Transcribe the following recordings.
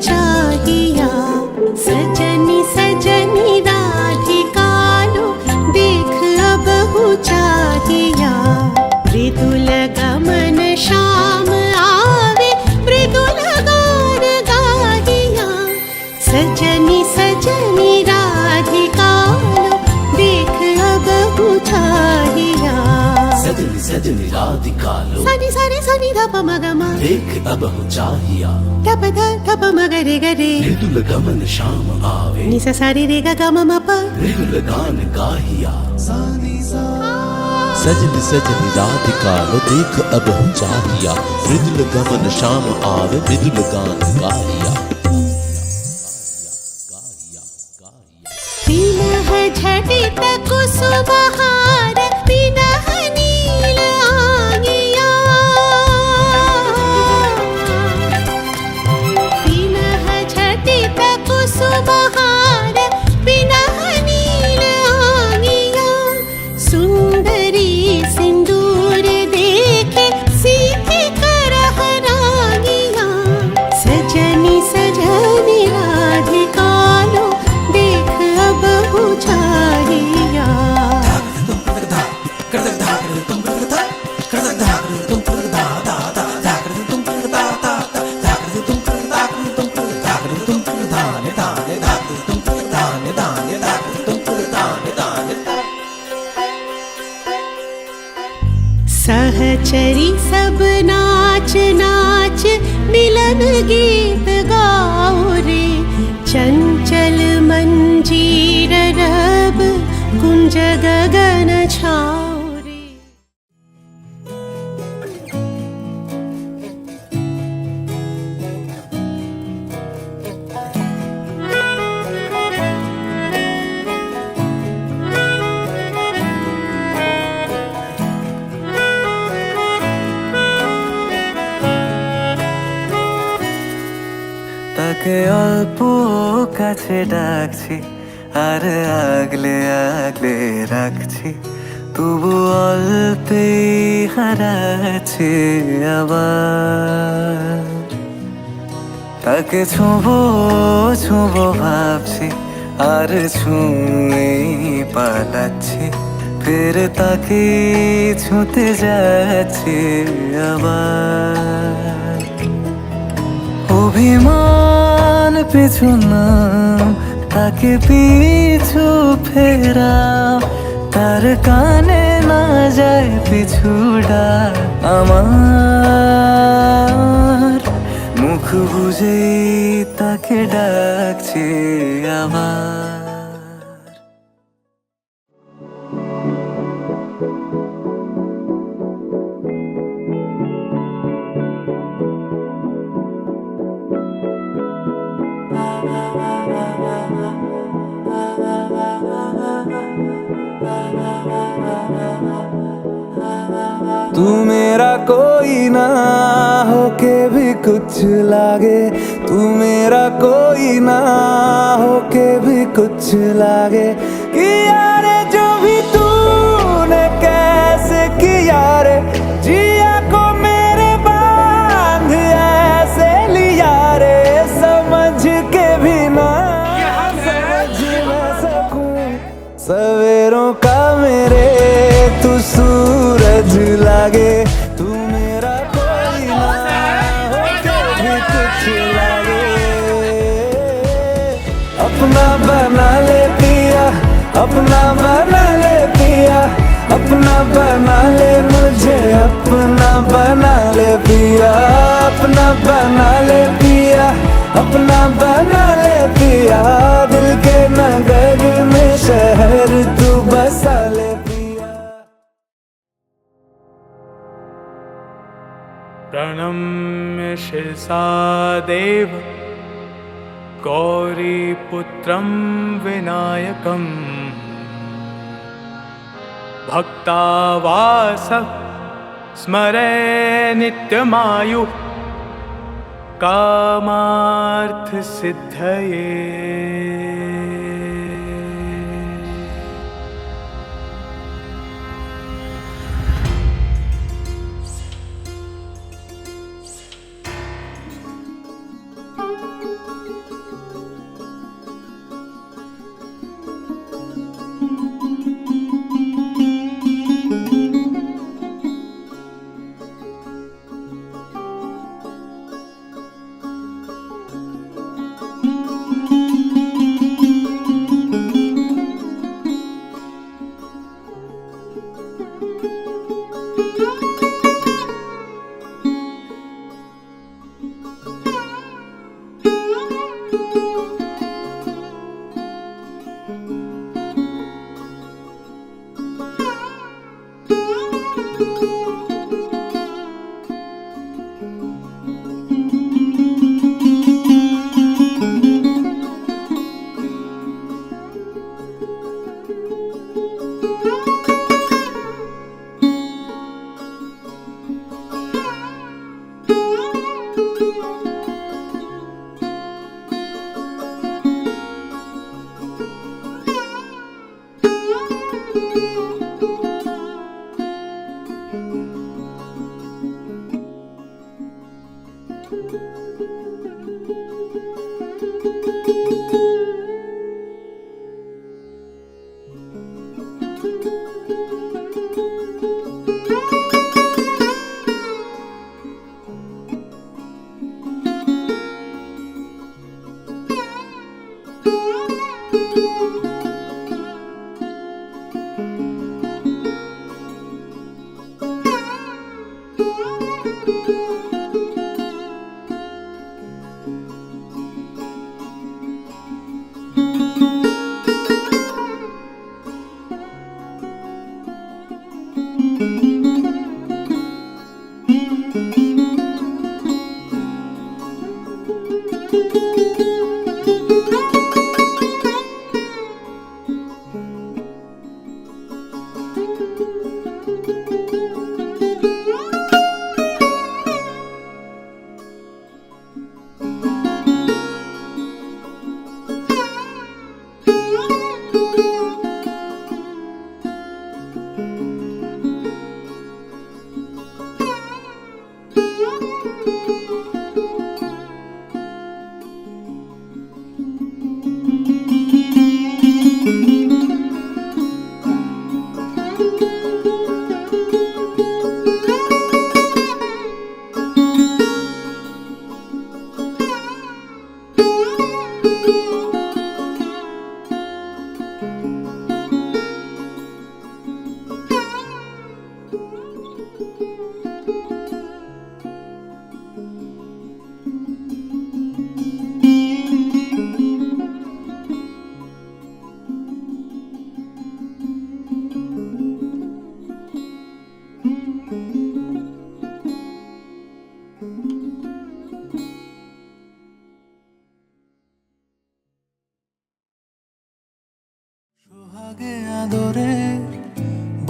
चाहिया। सजनी सजनी राधिकालो देख अब चाहिया। मृदुल गमन श्याम आवे मृदुल गान गाहिया। सजनी सजनी राधिकालो देख अब चाहिया। सजनी सजनी राधिकालो सनी सनी सनी धप मगमा देख अब चाहिया। धप धप मगरे गरे मृदुल गमन श्याम आवे निस सारी रे ग गम म प मृदुल गान गाहिया। सजनी सजनी राधिकालो देख अब चाहिया। मृदुल गमन श्याम आवे मृदुल गान गाहिया। पिनह झटित कुसुमहार पिनह नील आंगिया। पिनह झटित कुसुमहार पिनह नील आंगिया। सुंदरी सिंदूर देखे सीखे करह रागिया। सजनी सजनी राधिकालो देख अब चाहिया। सहचरी सब नाच नाच मिलन गीत गाओ रे। चंचल मंजीर रब कुंज गगन छाओ रे। তাকে অল্প কাছে ডাকছি আর আগলে আগলে রাখছি। তবু অল্পে হারাচ্ছে আবার। তাকে ছোঁবো ছোঁবো ভাবছি আর ছুঁয়ে পালাচ্ছি। ফের তাকে ছুঁতে যাচ্ছে আবার। অভিমান পিছু না তাকে পিছু ফেরাও। তার কানে না যায় পিছুডা আমার। মুখ বুঝে তাকে ডাকছে আবার। तू मेरा कोई ना होके भी कुछ लागे। तू मेरा कोई ना होके भी कुछ लागे। किया रे जो भी तूने कैसे किया रे। जिया को मेरे बांध ऐसे लिया रे। समझ के भी ना समझ ना सकूं सवेरों का मेरे तू सूरज लागे। तू मेरा कोई ना होके भी कुछ लागे। अपना बना ले पिया अपना बना ले पिया। अपना बना ले मुझे अपना बना ले पिया। अपना बना ले पिया अपना बना ले पिया। दिल के नगर में शहर तू बसा ले पिया। प्रणम्य शिरसा देव गौरीपुत्रं विनायकं। भक्तावासः स्मरे नित्यमायु कामार्थसिद्धये।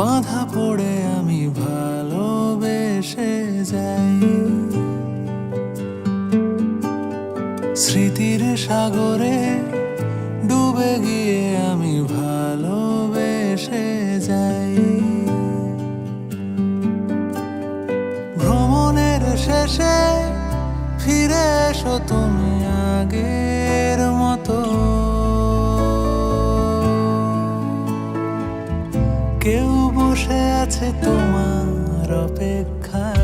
বাঁধা পড়ে আমি ভালোবেসে যাই, স্মৃতির সাগরে ডুবে গিয়ে আমি ভালোবেসে যাই। ভ্রমণের শেষে ফিরে এসো তুমি আগের মতো, কেউ বসে আছে তোমার অপেক্ষায়।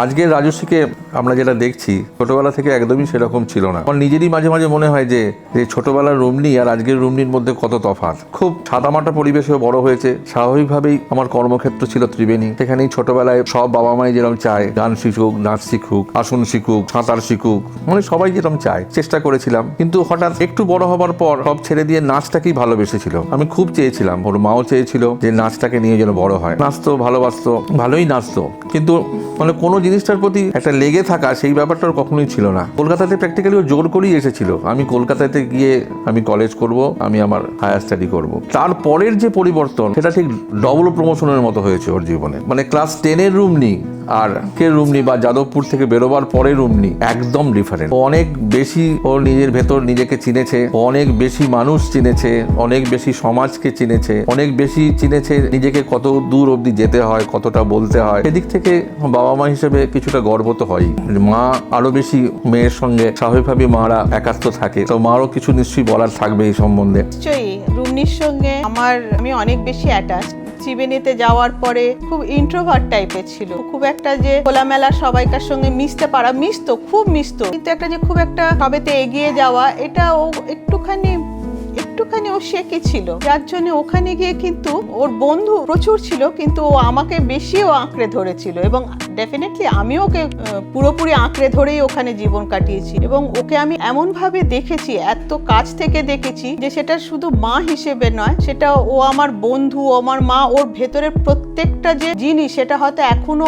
আজকের রাজস্বীকে আমরা যেটা দেখছি ছোটবেলা থেকে একদমই সেরকম ছিল না। আমার নিজেরই মাঝে মাঝে মনে হয় যে ছোটবেলার রুমনি আর আজকের রুমনির মধ্যে কত তফাৎ। খুব সাদামাটা পরিবেশে বড় হয়েছে, স্বাভাবিকভাবেই আমার কর্মক্ষেত্র ছিল ত্রিবেণী। সেখানেই ছোটবেলায় সব বাবা মাই যেরকম চায় গান শিখুক, নাচ শিখুক, আসন শিখুক, সাঁতার শিখুক, মানে সবাই যেরকম চায়, চেষ্টা করেছিলাম। কিন্তু হঠাৎ একটু বড় হবার পর সব ছেড়ে দিয়ে নাচটাকেই ভালোবেসেছিল। আমি খুব চেয়েছিলাম, ওর মাও চেয়েছিল যে নাচটাকে নিয়ে যেন বড় হয়। নাচতো, ভালোবাসতো, ভালোই নাচতো, কিন্তু মানে কোনো জিনিসটার প্রতি একটা লেগে থাকা সেই ব্যাপারটা কখনোই ছিল না। কলকাতাতে প্র্যাকটিক্যালি ও জোর করেই এসেছিল আমি কলকাতাতে গিয়ে আমি কলেজ করব, আমি আমার হায়ার স্টাডি করব। তারপরের যে পরিবর্তন সেটা ঠিক ডবল প্রমোশনের মতো হয়েছে ওর জীবনে। মানে ক্লাস 10-এর রুমনি আর কে রুমনি বা যাদবপুর থেকে বেরোবার পরে রুমনি একদম ডিফারেন্ট। অনেক বেশি ওর নিজের ভেতর নিজেকে চিনেছে, অনেক বেশি মানুষ চিনেছে, অনেক বেশি সমাজকে চিনেছে, অনেক বেশি চিনেছে নিজেকে কত দূর অবধি যেতে হয়, কতটা বলতে হয়। সেদিক থেকে বাবা মা হিসেবে কিছুটা গর্ব তো হয়। মা আরো বেশি মেয়ের সঙ্গে, স্বাভাবিকভাবে মারা একাত্ম থাকে, তো মারও কিছু নিশ্চয়ই বলার থাকবে এই সম্বন্ধে। নিশ্চয়ই রুমনির সঙ্গে আমি অনেক বেশি অ্যাটাচ। ত্রিবেণীতে যাওয়ার পরে খুব ইন্ট্রোভার্ট টাইপের ছিল, খুব একটা যে খোলামেলা সবাইকার সঙ্গে মিশতে পারা, খুব মিশতো, কিন্তু একটা যে খুব একটা সবেতে এগিয়ে যাওয়া, এটা ও একটুখানি ও শেখি ছিল, যার জন্য ওখানে গিয়ে কিন্তু ওর বন্ধু প্রচুর ছিল, কিন্তু ও আমাকে বেশিও আঁকড়ে ধরেছিল এবং ডেফিনেটলি আমি ওকে পুরোপুরি আঁকড়ে ধরেই ওখানে জীবন কাটিয়েছি। এবং ওকে আমি এমন ভাবে দেখেছি, এত কাছ থেকে দেখেছি যে সেটা শুধু মা হিসেবে নয়, সেটা ও আমার বন্ধু, আমার মা, ওর ভেতরের প্রত্যেকটা যে জিনিস সেটা হয়তো এখনো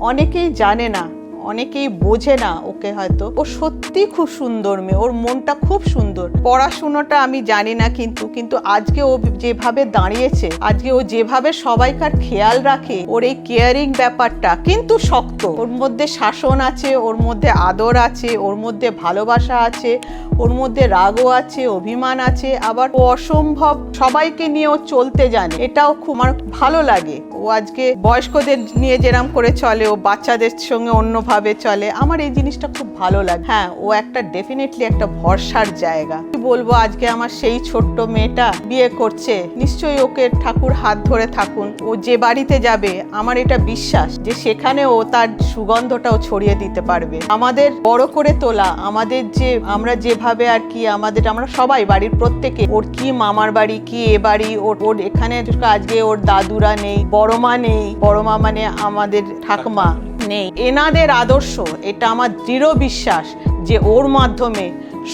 অনেকেই জানে না, অনেকেই বোঝে না ওকে হয়তো। ও সত্যি খুব সুন্দর মেয়ে, ওর মনটা খুব সুন্দর। পড়াশোনাটা আমি জানি না, কিন্তু আজকে ও যেভাবে দাঁড়িয়েছে, আজকে ও যেভাবে সবাইকার খেয়াল রাখে, ওর এই কেয়ারিং ব্যাপারটা কিন্তু শক্ত। ওর মধ্যে শাসন আছে, ওর মধ্যে আদর আছে, ওর মধ্যে ভালোবাসা আছে, ওর মধ্যে রাগও আছে, অভিমান আছে, আবার ও অসম্ভব সবাইকে নিয়ে ও চলতে জানে, এটাও খুব আমার ভালো লাগে। ও আজকে বয়স্কদের নিয়ে যেরকম করে চলে, ও বাচ্চাদের সঙ্গে অন্যভাবে চলে, আমার এই জিনিসটা খুব ভালো লাগে। হ্যাঁ, ও একটা ডেফিনেটলি একটা ভরসার জায়গা। কি বলবো, আজকে আমার সেই ছোট্ট মেয়েটা বিয়ে করছে, নিশ্চয়ই ওকে ঠাকুর হাত ধরে থাকুন। ও যে বাড়িতে যাবে আমার এটা বিশ্বাস যে সেখানে ও তার সুগন্ধটাও ছড়িয়ে দিতে পারবে। আমাদের বড় করে তোলা, আমাদের যে আমরা যেভাবে আর কি আমরা সবাই বাড়ির প্রত্যেকে, ওর কি মামার বাড়ি, কি এ বাড়ি, ওর এখানে আজকে ওর দাদুরা নেই, বড় মা নেই, বড় মা মানে আমাদের ঠাকুমা নেই, এনাদের আদর্শ এটা আমার দৃঢ় বিশ্বাস যে ওর মাধ্যমে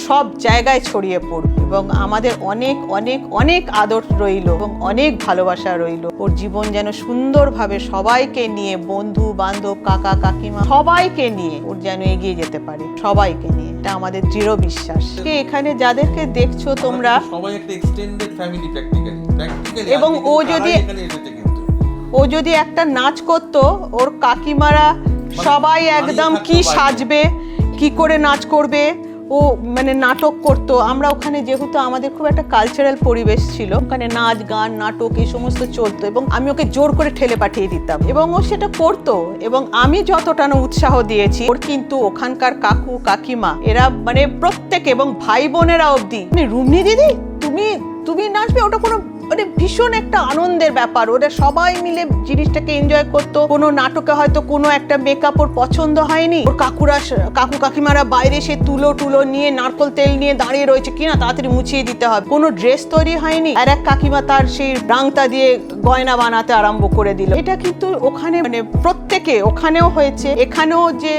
সব জায়গায় ছড়িয়ে পড়বে এবং আমাদের অনেক অনেক অনেক আদর রইল এবং অনেক ভালোবাসা রইল। ওর জীবন যেন সুন্দরভাবে সবাইকে নিয়ে, বন্ধু বান্ধব, কাকা কাকিমা সবাইকে নিয়ে ওর যেন এগিয়ে যেতে পারে, সবাইকে নিয়ে, এটা আমাদের দৃঢ় বিশ্বাস। এখানে যাদেরকে দেখছো তোমরা সবাই একটা এক্সটেন্ডেড ফ্যামিলি প্র্যাকটিক্যালি, এবং ও যদি একটা নাচ করতো, ওর কাকিমারা সবাই একদম কি সাজবে, কি করে নাচ করবে, ও মানে নাটক করতো। আমরা ওখানে যেহেতু আমাদের খুব একটা কালচারাল পরিবেশ ছিল, ওখানে নাচ গান নাটক এই সমস্ত চলতো এবং আমি ওকে জোর করে ঠেলে পাঠিয়ে দিতাম এবং ও সেটা করতো এবং আমি যতটা না উৎসাহ দিয়েছি, ওর কিন্তু ওখানকার কাকু কাকিমা এরা মানে প্রত্যেক এবং ভাই বোনেরা অবধি, রুমনি দিদি তুমি নাচবে, ওটা কোনো মানে ভীষণ একটা আনন্দের ব্যাপার। ওরা সবাই মিলে জিনিসটাকে এনজয় করতো। কোনো নাটকে হয়তো কোনো একটা মেকআপ ওর পছন্দ হয়নি, ওর কাকু কাকিমারা বাইরে সে তুলো নিয়ে, নারকল তেল নিয়ে দাঁড়িয়ে রয়েছে, কিনা তাড়াতাড়ি মুছিয়ে দিতে হবে। কোনো ড্রেস তৈরি হয়নি, আর এক কাকিমা তার সেই রাংতা দিয়ে গয়না বানাতে আরম্ভ করে দিল। এটা কিন্তু ওখানে মানে প্রত্যেকে, ওখানেও হয়েছে, এখানেও যে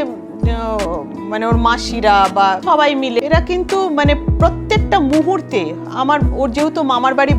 মানে ওর মাসিরা বা সবাই মিলে এরা কিন্তু মানে প্রত্যেকটা মুহূর্তে ওর যেহেতু মামার বাড়ি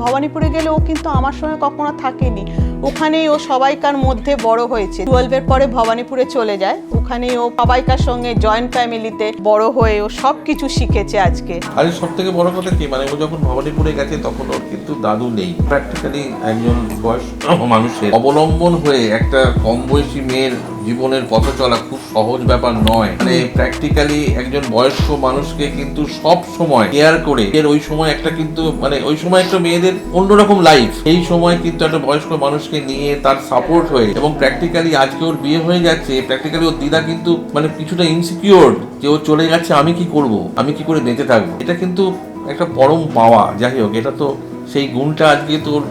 ভবানীপুরে গেলে ও কিন্তু আমার সঙ্গে কখনো থাকেনি, ওখানেই ও সবাইকার মধ্যে বড় হয়েছে। 12-এর পরে ভবানীপুরে চলে যায়, ওখানেই ও সবাইকার সঙ্গে জয়েন্ট ফ্যামিলিতে বড় হয়ে ও সব কিছু শিখেছে আজকে। আর সব থেকে বড় কথা কি, মানে ও যখন ভবানীপুরে গেছে তখন ওর কিন্তু দাদু নেই। প্র্যাকটিক্যালি একজন বয়স্ক মানুষের অবলম্বন হয়ে একটা কম বয়সী মেয়ের জীবনের পথ চলা খুব সহজ ব্যাপার নয়। মানে প্র্যাকটিক্যালি একজন বয়স্ক মানুষকে কিন্তু সব সময় কেয়ার করে এর ওই সময় একটা কিন্তু মানে ওই সময় একটা মেয়েদের অন্যরকম লাইফ, এই সময় কিন্তু একটা বয়স্ক মানুষকে নিয়ে তার সাপোর্ট হয়ে, এবং প্র্যাকটিক্যালি আজকে ওর বিয়ে হয়ে যাচ্ছে, প্র্যাকটিক্যালি ওর দিদা কিন্তু মানে কিছুটা ইনসিকিউর যে ও চলে যাচ্ছে, আমি কি করব, আমি কি করে বেঁচে থাকবো। এটা কিন্তু একটা পরম পাওয়া। যাই হোক, এটা তো সেই গুণটা আজকে তোর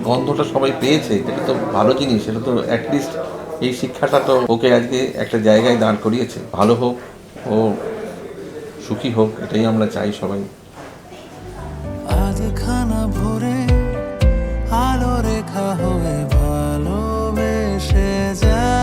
গন্ধটা সবাই পেয়েছে, এটা তো ভালো জিনিস। এটা তো অ্যাটলিস্ট এই শিক্ষাটা তো ওকে আজকে একটা জায়গায় দাঁড় করিয়েছে। ভালো হোক, ও সুখী হোক, এটাই আমরা চাই সবাই। আজ খানা ভরে আলো রেখা হয়ে ভালোবেসে যায়।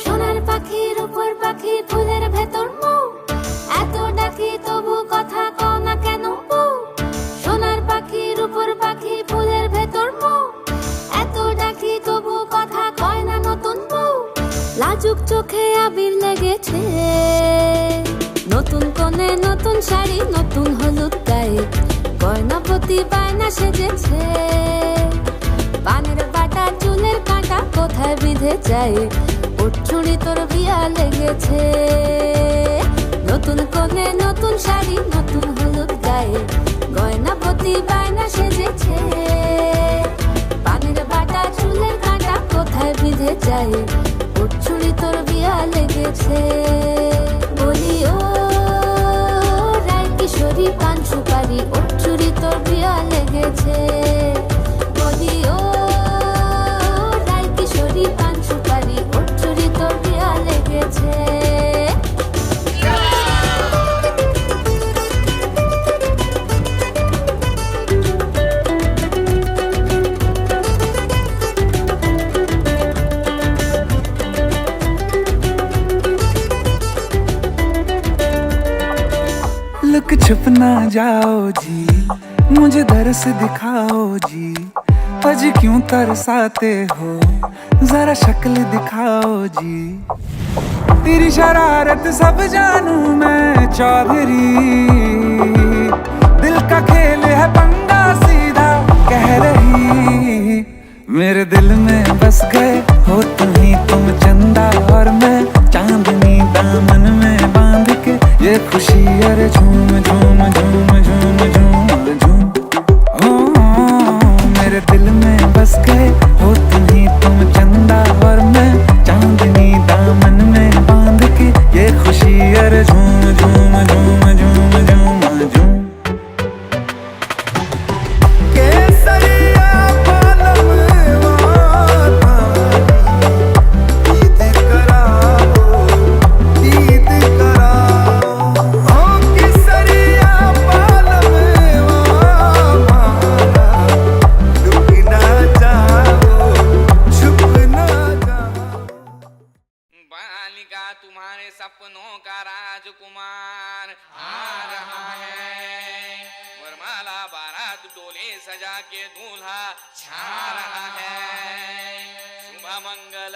সোনার পাখির উপর পাখি ফুলের ভেতর মৌ, এত ডাকি তবু কথা কও না কেন বউ। সোনার পাখির উপর পাখি ফুলের ভেতর মৌ, এত ডাকি তবু কথা কয় না নতুন বউ। লাজুক চোখে আবির লেগেছে, নতুন কোণে নতুন শাড়ি নতুন হলুদ গায়ে, গয়না প্রতি বায়না সেজেছে। পানের বাটা চুলের কাঁটা কোথায় বিঁধে যায়, চুড়ি তোর বিয়া লেগেছে। নতুন কোণে নতুন শাড়ি নতুন হলুদ গায়ে, গয়না প্রতি বায়না সেজেছে। পানের বাটা চুলের কাঁটা কোথায় বিঁধে যায়, চুড়ি তোর বিয়া লেগেছে। বলি ও রায় কিশোরী পান সুপারি, চুড়ি তোর বিয়া লেগেছে। বলি ও রায় কিশোরী পান সুপারি, চুড়ি তোর বিয়া লেগেছে। लुक छुप ना जाओ जी, मुझे दरस दिखाओ जी। आज क्यों तरसाते हो, जरा शक्ल दिखाओ जी। तेरी शरारत सब जानू मैं चौधरी, दिल का खेल है पंगा सीधा कह रही। मेरे दिल में बस गए हो तुम्ही तुम चंदा और मैं चांदनी, दामन में बांध के ये खुशी अरे झूम झूम झूम झूम झूम झूम। ओ मेरे दिल में बस गए हो तुम्ही तुम चंदा और मैं चांदनी, दामन में बांध के ये खुशी अरे झूम झूम झूम झूम झूम झूम। तुम्हारे सपनों का राजकुमार आ रहा है, वरमाला बारात डोले सजा के दूल्हा छा रहा है। शुभ मंगल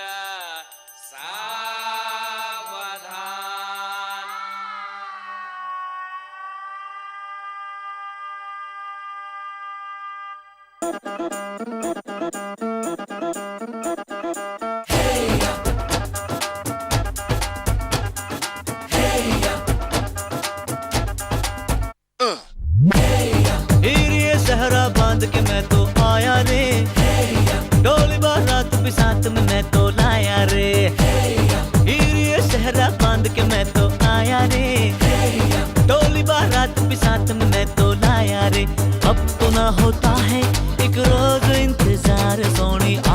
सावधान।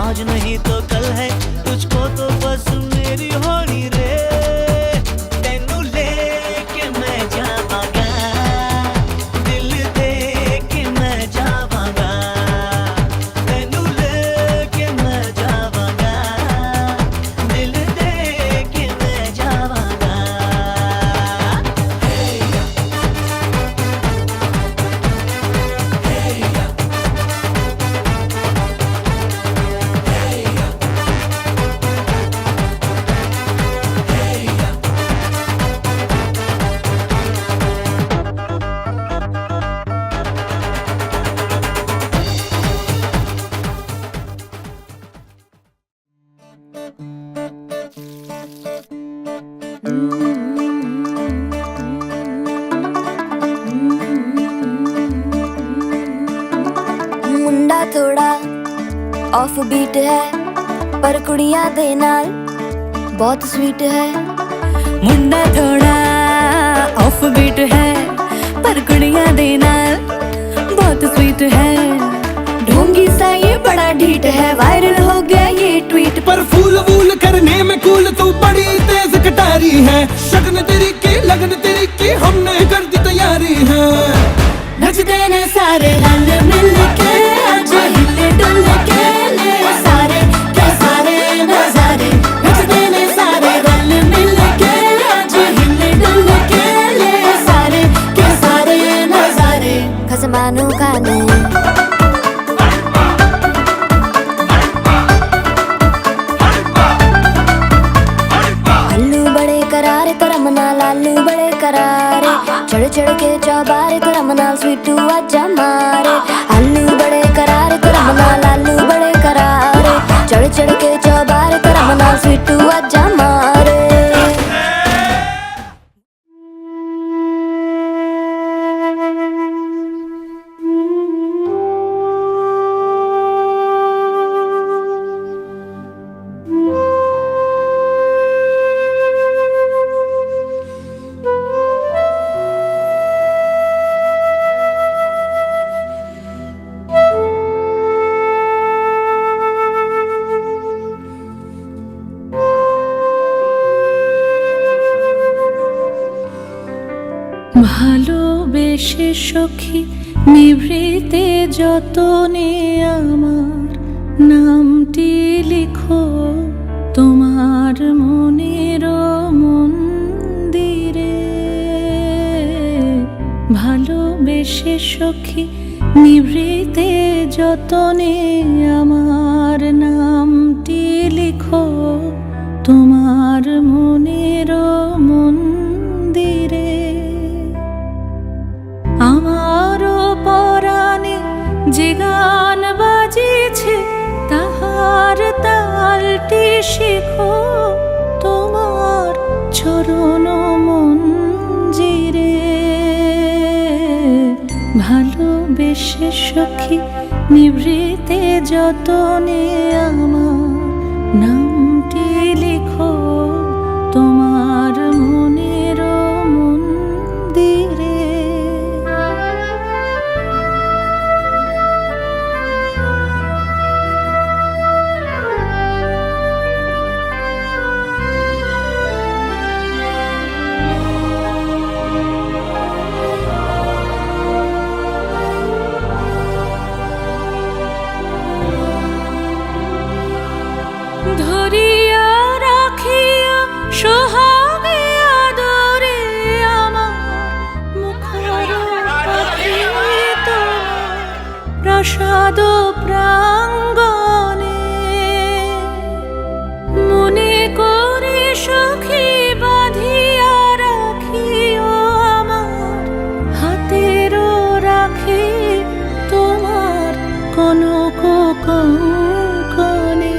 आज नहीं तो कल है, तुझको तो बस मेरी होनी रे। तेनू लेके मैं जावांगा, दिल दे के मैं जावांगा। तेनू लेके मैं जावांगा, दिल दे के मैं जावांगा। ਮੁੰਡਾ ਥੋੜਾ ਆਫ ਬੀਟ ਹੈ ਪਰ ਕੁੜੀਆਂ ਦੇ ਨਾਲ ਬਹੁਤ ਸਵੀਟ ਹੈ। ਮੁੰਡਾ ਥੋੜਾ ਆਫ ਬੀਟ ਹੈ पर कुड़ियां दे नाल बहुत स्वीट है। ढोंगी सा ये बड़ा ढीठ है, वायरल हो गया ये ट्वीट पर फूल वूल करने में कूल तू बड़ी तेज कटारी है। शगन तेरी की लगन तेरी की हमने कर दी तैयारी है। नचते ने सारे रल मिल के आज हिले डुल के ले सारे के सारे नजारे। नचते ने सारे रल मिल के आज हिले डुल के ले सारे के सारे नजारे। खसमानों का नहीं अल्लू बड़े करारे तो रमना लालू बड़े करारे। चढ़ चढ़ के चौबारे तो रमना स्वीटू आजा मारे। अल्लू बड़े करारे तो रमना लालू बड़े करारे। चढ़ चढ़ के चौबारे तो रमना स्वीटू आजा मारे। ভালোবেসে সখী নিভৃতে যতনে আমার নামটি লিখো তোমার মনের মন্দিরে। ভালোবেসে সখী নিভৃতে যতনে আমার নামটি লিখো তোমার মনের মন্দিরে। আমারও পরাণে যে গান বাজিছে তাহার তালটি শেখো তোমার চরণ মঞ্জিরে। ভালোবেসে সখী নিভৃতে যতনে আমার নামটি লিখো তোমার মনের মন্দিরে। ধরিয়া রাখিয়া সোহাগে আদরে আমার মুখর পাখি তোমার প্রসাদ প্রাঙ্গণে। মনে করে সখী বাঁধিয়া রাখিও আমার হাতেরও রাখি তোমার কনক কঙ্কণে।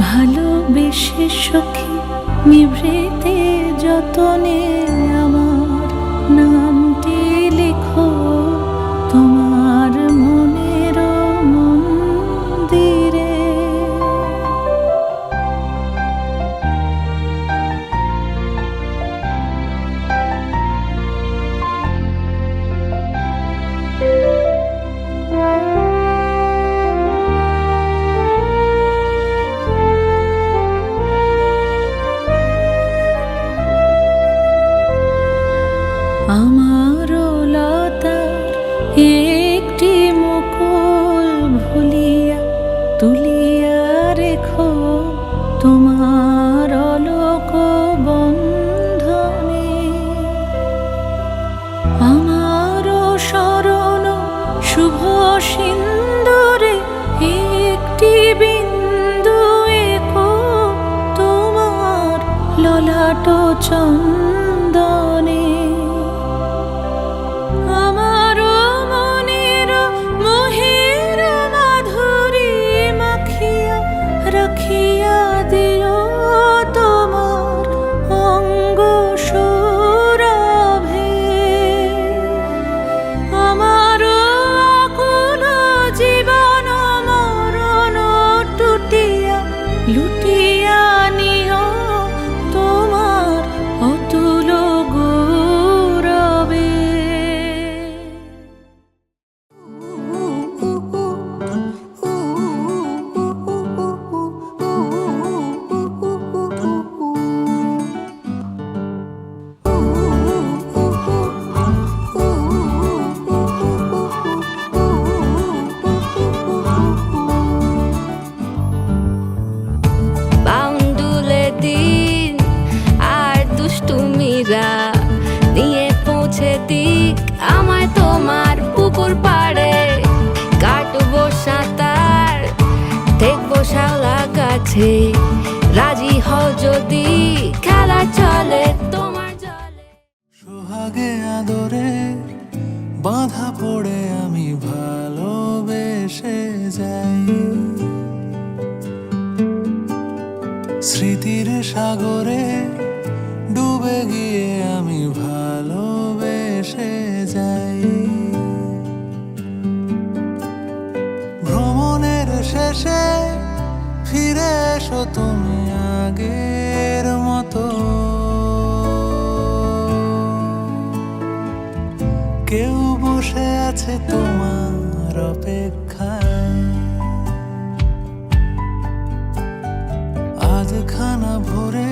ভালোবেসে সখী নিভৃতে যতনে আমার নামটি লিখো তোমার মনের মন্দিরে। একটি মুকুল ভুলিয়া তুলিয়া রেখো তোমার অলোক বন্ধনে। আমারও শরণ শুভ সিন্দুরে একটি বিন্দু এঁকো তোমার ললাট চন্দনে। আমারও মনের মোহের মাধুরী মাখিয়া রাখিয়া দিও তোমার অঙ্গ সৌরভে। আমারও আকুল জীবন মরণ টুটিয়া লুটিয়া নিও তোমার অতুল গৌরবে। বাউন্ডুলে দিন আর দুষ্টুমিরা নিয়ে পৌঁছে দিক আমায় তোমার পুকুর পাড়ে। কাটবো সাঁতার দেখবো শাওলা গাছে, রাজি হও যদি খেলা চলে তোমার জলে। সোহাগে আদরে বাঁধা পড়ে আমি ভালোবেসে যাই, স্মৃতির সাগরে ডুবে গিয়ে আমি ভালোবেসে যাই। ভ্রমণের শেষে ফিরে এসো তুমি আগের মতো, কেউ বসে আছে তোমার অপেক্ষায়। আধখানা ভরে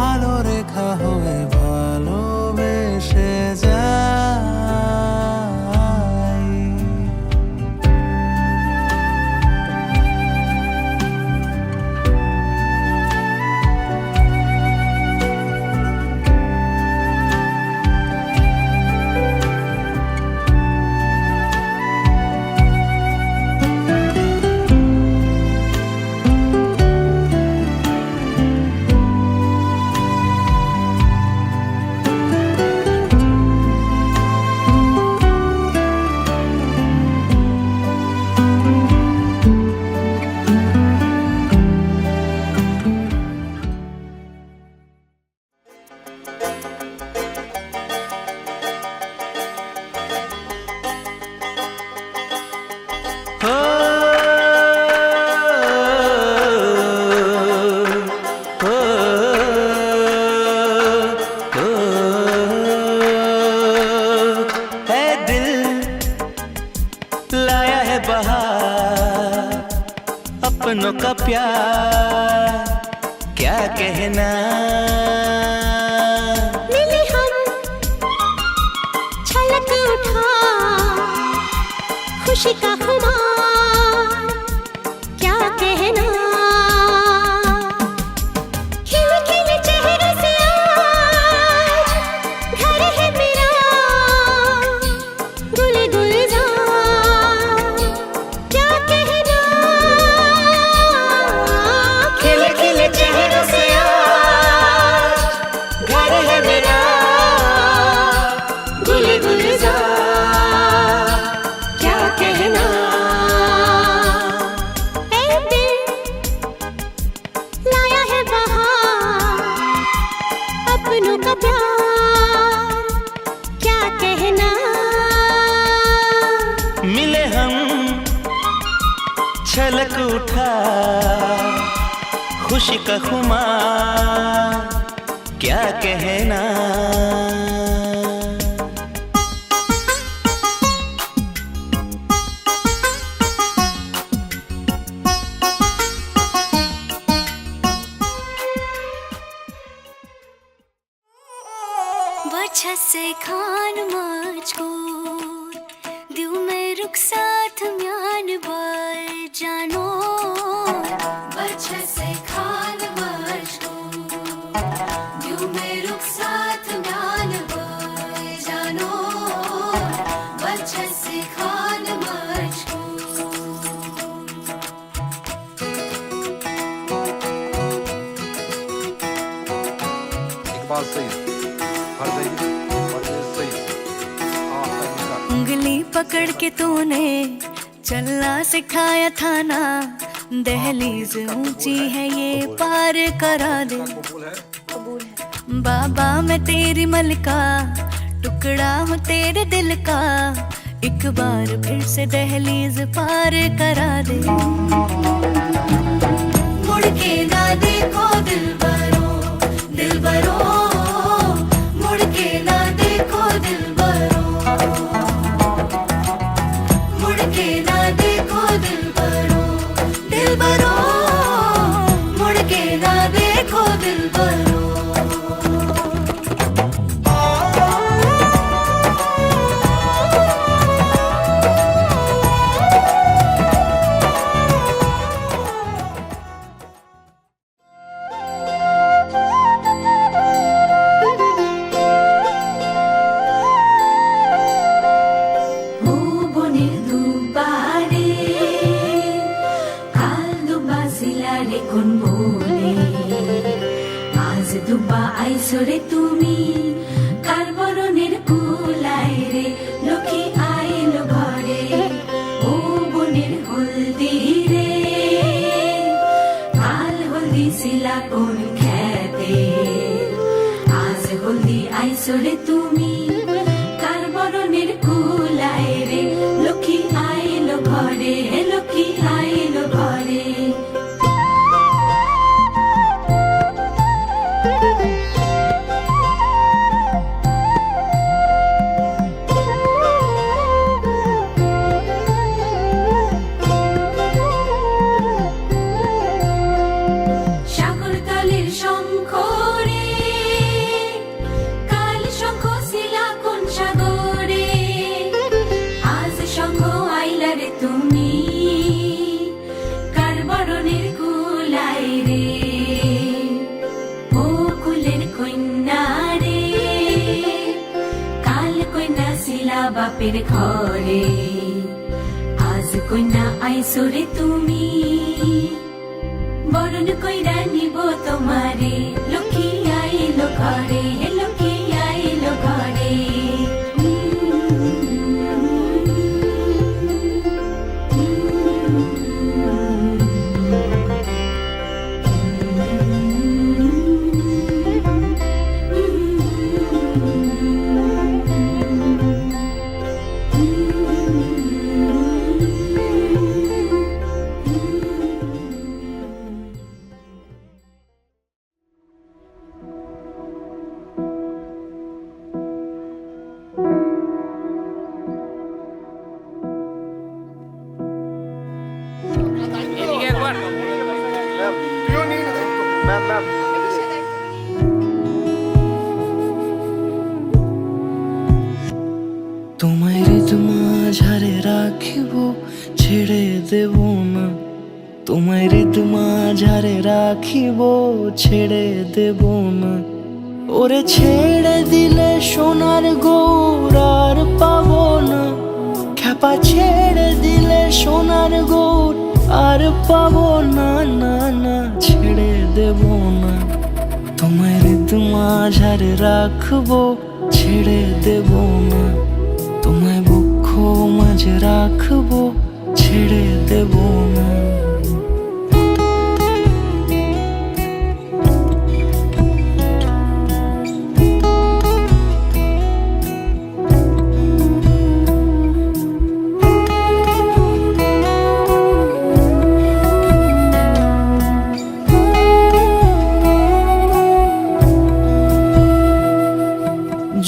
আলো রেখা হয়ে ভালোবেসে যাই। अपनों का प्यार क्या कहना। मिले हम छलक उठा खुशी का खुमार क्या कहना। खिले खिले चेहरे से आज घर है मेरा गुल गुलजार क्या कहना। खिले खिले चेहरे से आज घर है मेरा गुल गुलजार क्या कहना। ऐ दिल लाया है बहार अपनों का प्यार क्या कहना। मिले हम छलक उठा खुशी का खुमार क्या कहना। वजह से खान मुझको रुखसात म्यान बाय जानो बच्चे से खान मशहूर यूं में रुखसात म्यान बाय जानो बच्चे से खान मशहूर इकबाल सईद, फरज़ई, परवेज़ सईद, आफ्ताब निसार। उंगली पकड़ के तूने चलना सिखाया था ना, दहलीज ऊंची है ये पार करा दे। बाबा मैं तेरी मलका, टुकड़ा हूँ तेरे दिल का, एक बार फिर से दहलीज पार करा दे। मुड़ के ना देखो दिलबरो, दिलबरो, मुड़ के ना देखो दिलबरो, मुड़ के ना देखो दिलबरो, दिलबरो, मुड़ के ना देखो दिलबरो। আইসরে তুমি কার বরণের কুলায় রে লক্ষ্মী আইলো ঘরে ও বনের হলদি রে কাল হলদি শিলা কোন খেতে আজ হলদি আইসরে তুমি কার বরণের কুলায় রে লক্ষ্মী আইলো ঘরে লক্ষ্মী আইলো ঘরে। বাপের ঘরে আজ কন্যা আইসরে তুমি বরণ কইরা নিব তোমারে লক্ষ্মী আইলো ঘরে লক্ষ্মী আইলো ঘরে। এদিকে একবার তোমায় হৃদ মাঝারে রাখিব ছেড়ে দেব না, তোমায় হৃদ মাঝারে রাখিব ছেড়ে দেব না। ওরে ছেড়ে দিলে সোনার গৌর আর পাবো না, খ্যাপা ছেড়ে দিলে সোনার গৌর আর পাবো না, না না ছেড়ে দেব না। তোমায় হৃদ মাঝারে রাখবো ছেড়ে দেব না, তোমায় বক্ষ মাঝে রাখবো ছেড়ে দেব না।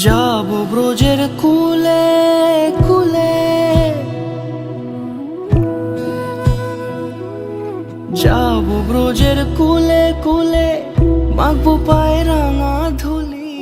যাব ব্রজের কুলে কুলে, যাব ব্রজের কুলে কুলে, মাখবো পায়ে রাঙা ধুলি।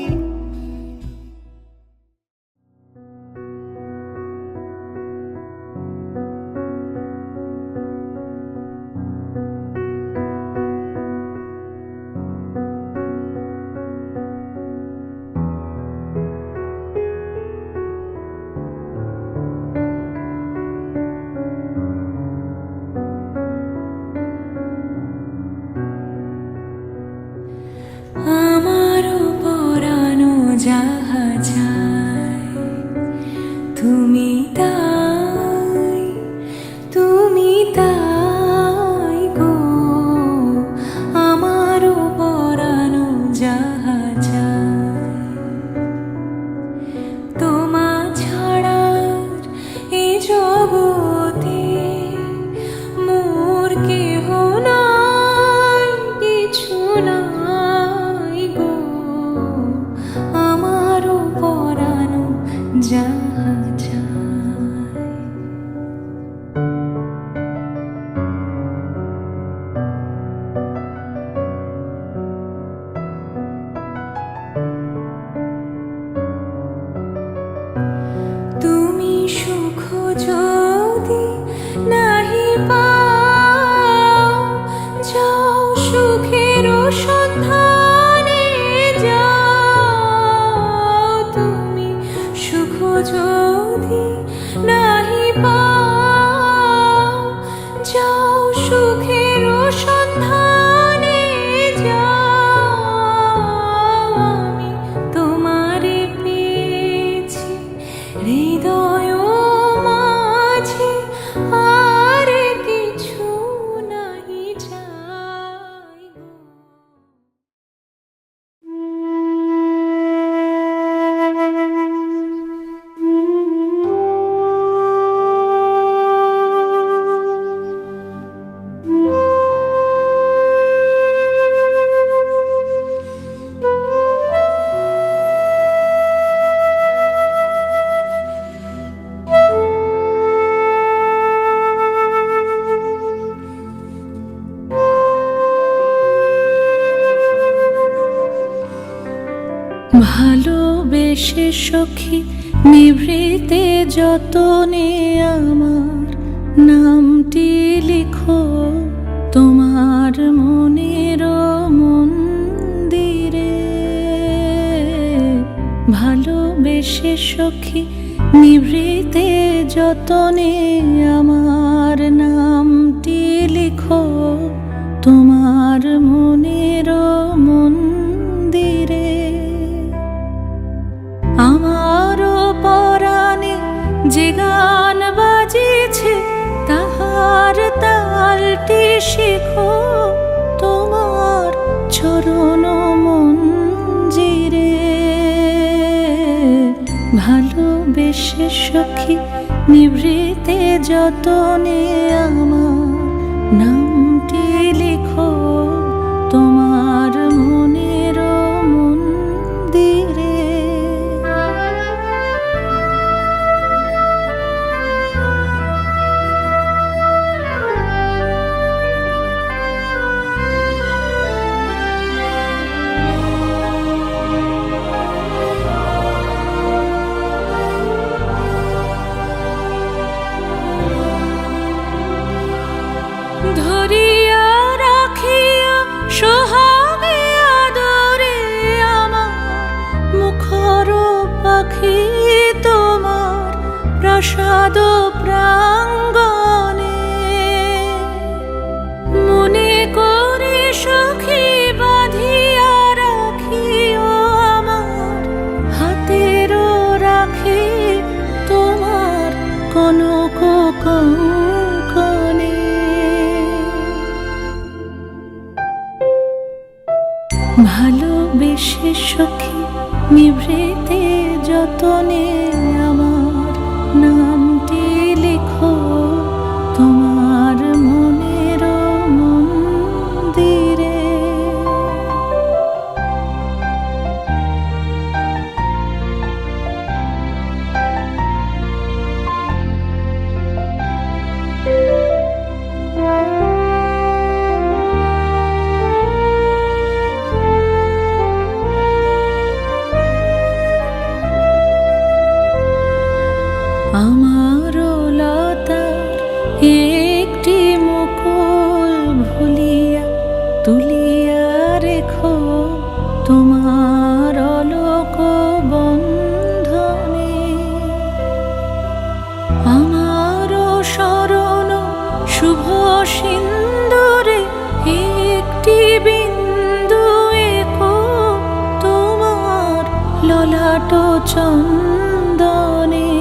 ভালোবেসে সখী নিভৃতে যতনে আমার নামটি লিখো তোমার মনের মন্দিরে। ভালোবেসে সখী নিভৃতে যতনে আমার নামটি লিখো তোমার মনের মন্দিরে। আমারও পরাণে যে গান বাজিছে তাহার তালটি শিখো তোমার চরণ মঞ্জিরে। ভালোবেসে সখী নিভৃতে যতনে আমার নামটি লিখো তোমার মনের মন্দিরে। ধরিয়া রাখিয়া সোহাগে আদরে আমার মুখর পাখি তোমার প্রাসাদ প্রাঙ্গণে। মনে করে সখী বাঁধিয়া রাখিও আমার হাতের রাখি তোমার কনক কঙ্কণে। ভালোবেসে সখী নিভৃতে যতনে আমার নামটি লিখো তোমার মনের মন্দিরে। আমারও লতার একটি মুকুল ভুলিয়া তুলিয়া রেখো তোমার অলোক বন্ধনে। আমারও শরণ শুভ সিন্দুরে একটি বিন্দু এঁকো তোমার ললাট চন্দনে।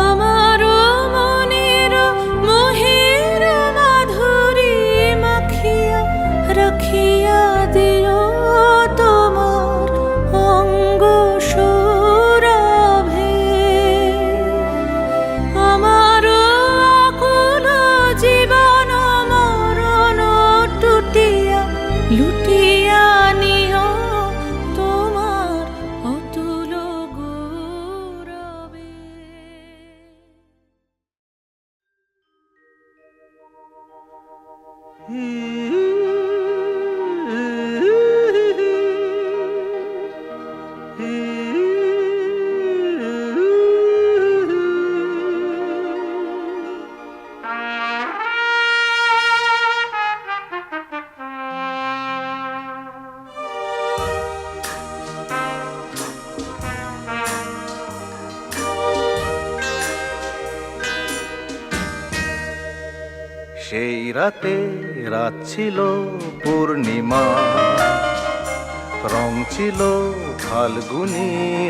আমারও মনের মোহের মাধুরী মাখিয়া রাখিয়া দিও তোমার অঙ্গ সৌরভে। আমারও আকুল জীবন মরণ টুটিয়া লুটিয়া নিও তোমার অতুল গৌরবে। সেই রাতে রাত ছিল পূর্ণিমা, রং ছিল ফাল্গুনি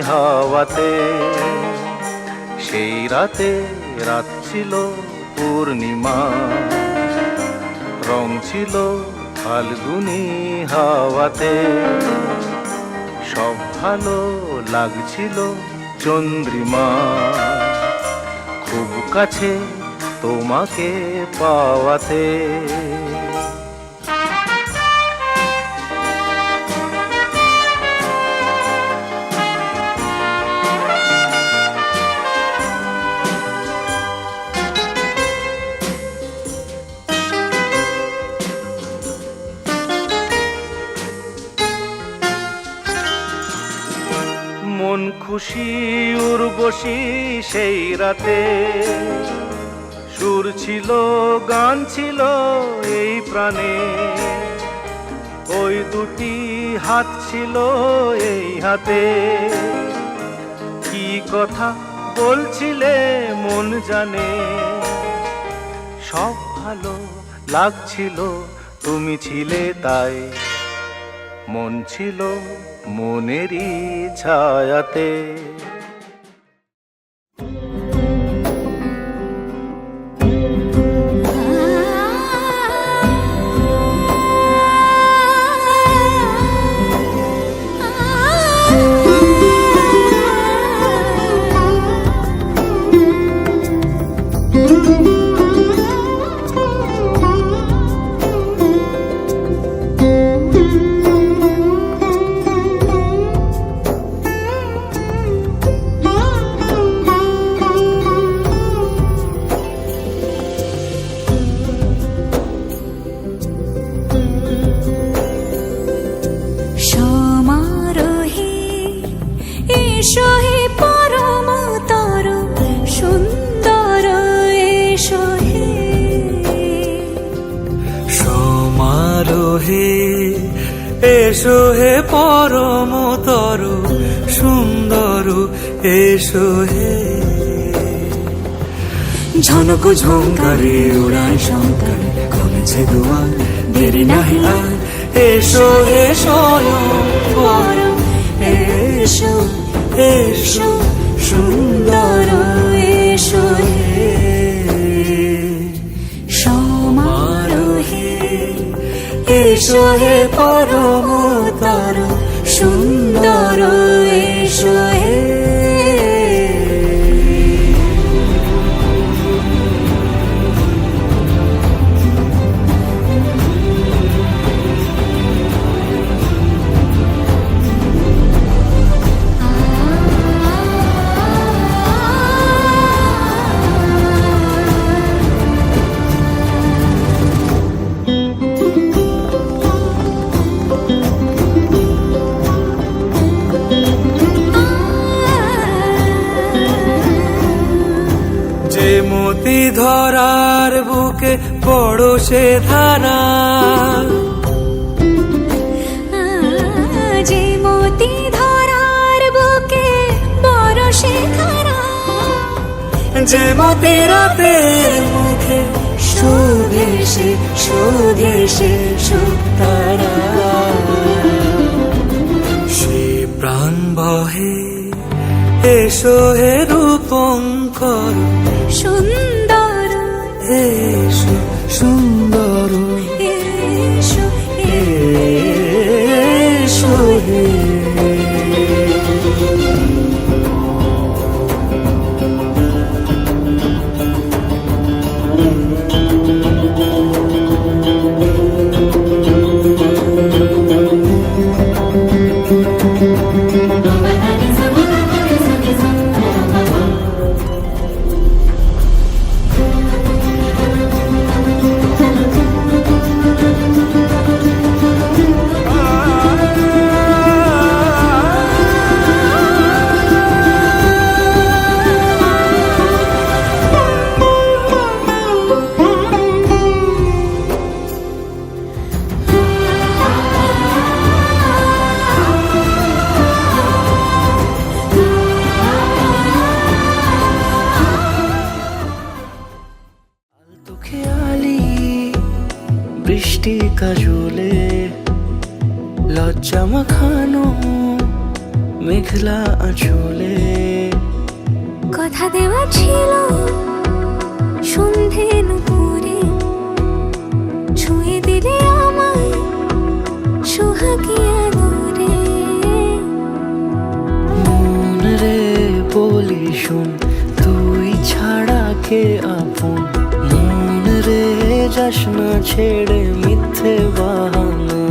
হাওয়াতে। সেই রাতে রাত ছিল পূর্ণিমা, রং ছিল ফাল্গুনি হাওয়াতে। সব ভালো লাগছিল চন্দ্রিমা, খুব কাছে তোমাকে পাওয়াতে। উর্বশী উর্বশী সেই রাতে সুর ছিল গান ছিল এই প্রাণে, ওই দুটি হাত ছিল এই হাতে, কি কথা বলছিলে মন জানে, সব ভালো লাগছিল তুমি ছিলে তাই, মন ছিল মনেরই ছায়াতে। এসো হে পরমতর সুন্দর, এসো হে ঝনক ঝঙ্কারে উড়ায় শঙ্কর, খুলেছে দুয়ার দেরি নাহি আর, এসো হে স্বয়ং পরম, এসো এসো সুন্দর, এসো হে সমারোহে, এসো হে পরমতর সুন্দর, এসো হে মতি ধরার বুকে বড় সে ধারা, যে মতি ধরার বুকে বড় সে ধারা, যে মতি রাতের মুখে শোধে সে সুতারা, সে প্রাণ বহে, এসো হে রূপঙ্কর সুন্দর, এসো সুন্দর, এসো এসো হে বৃষ্টি কাজলে লজ্জা মাখানো মেঘলা আঁচলে, কথা দেওয়া ছিল সন্ধে নুপুরে, ছুঁয়ে দিলে আমায় সোহাগিয়া দূরে, মন রে বলি শুন তুই ছাড়া কে আপন, মন রে যাস না ছেড়ে মিথ্যে বাহানা,